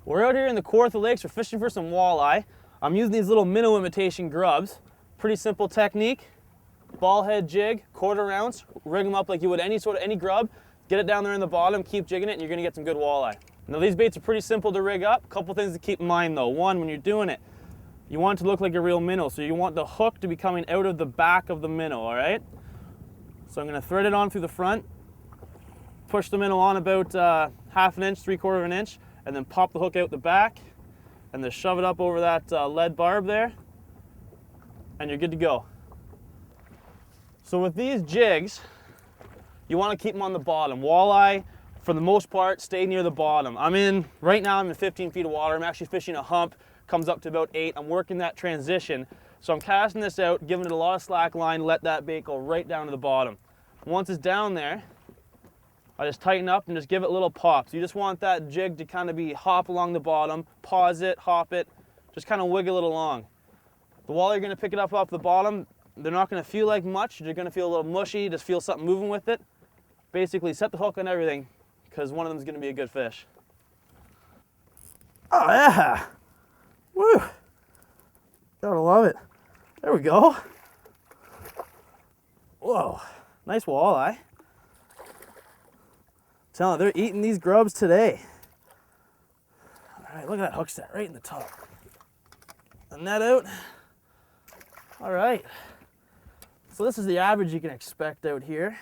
We're out here in the Kawartha Lakes. We're fishing for some walleye. I'm using these little minnow imitation grubs. Pretty simple technique. Ball head jig, 1/4 ounce, rig them up like you would any grub. Get it down there in the bottom, keep jigging it, and you're gonna get some good walleye. Now these baits are pretty simple to rig up. Couple things to keep in mind though. One, when you're doing it, you want it to look like a real minnow. So you want the hook to be coming out of the back of the minnow, all right? So I'm gonna thread it on through the front, push the minnow on about 1/2 inch, 3/4 inch, and then pop the hook out the back, and then shove it up over that lead barb there, and you're good to go. So with these jigs, you want to keep them on the bottom. Walleye, for the most part, stay near the bottom. Right now I'm in 15 feet of water. I'm actually fishing a hump, comes up to about 8. I'm working that transition. So I'm casting this out, giving it a lot of slack line, let that bait go right down to the bottom. Once it's down there, I just tighten up and just give it little pops. You just want that jig to kind of be hop along the bottom, pause it, hop it, just kind of wiggle it along. The walleye, you're going to pick it up off the bottom. They're not going to feel like much. They're going to feel a little mushy, just feel something moving with it. Basically, set the hook on everything, because one of them is going to be a good fish. Oh yeah! Woo! Gotta love it. There we go. Whoa, nice walleye. Telling you, they're eating these grubs today. All right, look at that hook set right in the top. The net out. All right. So this is the average you can expect out here.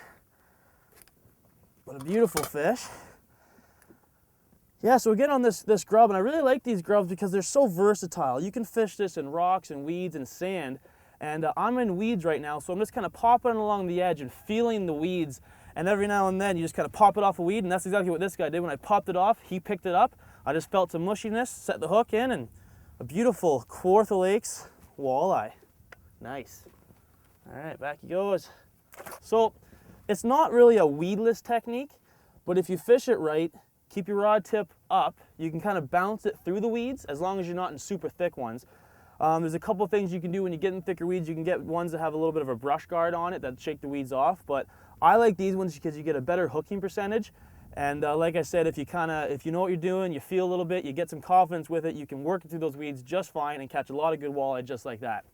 What a beautiful fish. Yeah, so again on this grub, and I really like these grubs because they're so versatile. You can fish this in rocks and weeds and sand, and I'm in weeds right now, so I'm just kind of popping along the edge and feeling the weeds, and every now and then you just kind of pop it off a weed, and that's exactly what this guy did. When I popped it off, he picked it up. I just felt some mushiness, set the hook in, and a beautiful Kawartha Lakes walleye. Nice. All right, back he goes. So it's not really a weedless technique, but if you fish it right, keep your rod tip up, you can kind of bounce it through the weeds as long as you're not in super thick ones. There's a couple of things you can do when you get in thicker weeds. You can get ones that have a little bit of a brush guard on it that shake the weeds off, but I like these ones because you get a better hooking percentage. And like I said, if you know what you're doing, you feel a little bit, you get some confidence with it, you can work through those weeds just fine and catch a lot of good walleye just like that.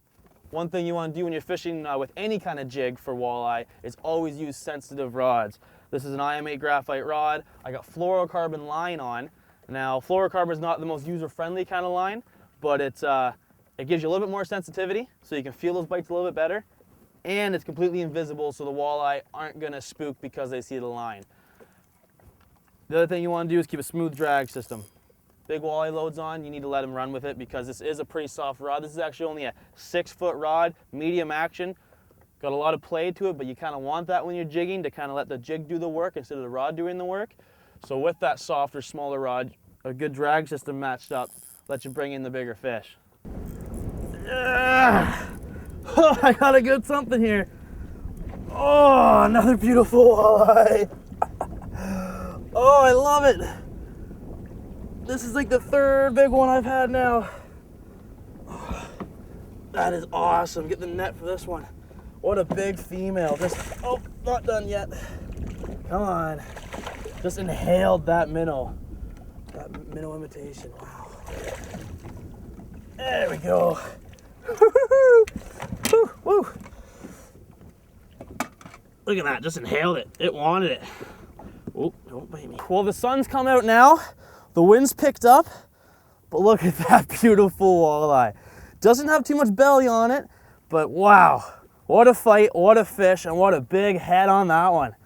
One thing you want to do when you're fishing with any kind of jig for walleye is always use sensitive rods. This is an IM8 graphite rod. I got fluorocarbon line on. Now, fluorocarbon is not the most user-friendly kind of line, but it gives you a little bit more sensitivity, so you can feel those bites a little bit better, and it's completely invisible, so the walleye aren't going to spook because they see the line. The other thing you want to do is keep a smooth drag system. Big walleye loads on, you need to let them run with it because this is a pretty soft rod. This is actually only a 6-foot rod, medium action. Got a lot of play to it, but you kind of want that when you're jigging to kind of let the jig do the work instead of the rod doing the work. So with that softer, smaller rod, a good drag system matched up lets you bring in the bigger fish. Yeah. Oh, I got a good something here. Oh, another beautiful walleye. Oh, I love it. This is like the 3rd big one I've had now. Oh, that is awesome. Get the net for this one. What a big female. Oh, not done yet. Come on. Just inhaled that minnow. That minnow imitation. Wow. There we go. Woo, woo. Look at that. Just inhaled it. It wanted it. Oh, don't bite me. Well, the sun's come out now. The wind's picked up, but look at that beautiful walleye. Doesn't have too much belly on it, but wow, what a fight, what a fish, and what a big head on that one.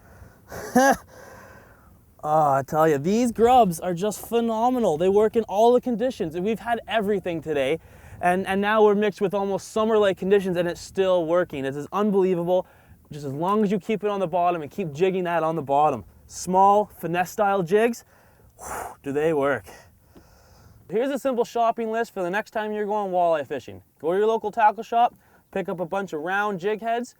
Oh, I tell you, these grubs are just phenomenal. They work in all the conditions, and we've had everything today, and now we're mixed with almost summer-like conditions, and it's still working. It's unbelievable, just as long as you keep it on the bottom and keep jigging that on the bottom. Small, finesse-style jigs, whew, do they work. Here's a simple shopping list for the next time you're going walleye fishing. Go to your local tackle shop, pick up a bunch of round jig heads,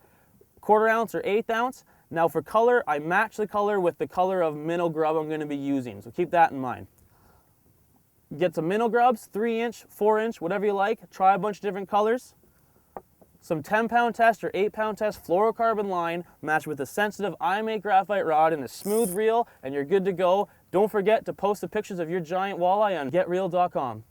1/4 ounce or 1/8 ounce. Now for color, I match the color with the color of minnow grub I'm going to be using, so keep that in mind. Get some minnow grubs, 3-inch, 4-inch, whatever you like. Try a bunch of different colors. Some 10-pound test or 8-pound test fluorocarbon line matched with a sensitive IM8 graphite rod and a smooth reel, and you're good to go. Don't forget to post the pictures of your giant walleye on GetReeled.com.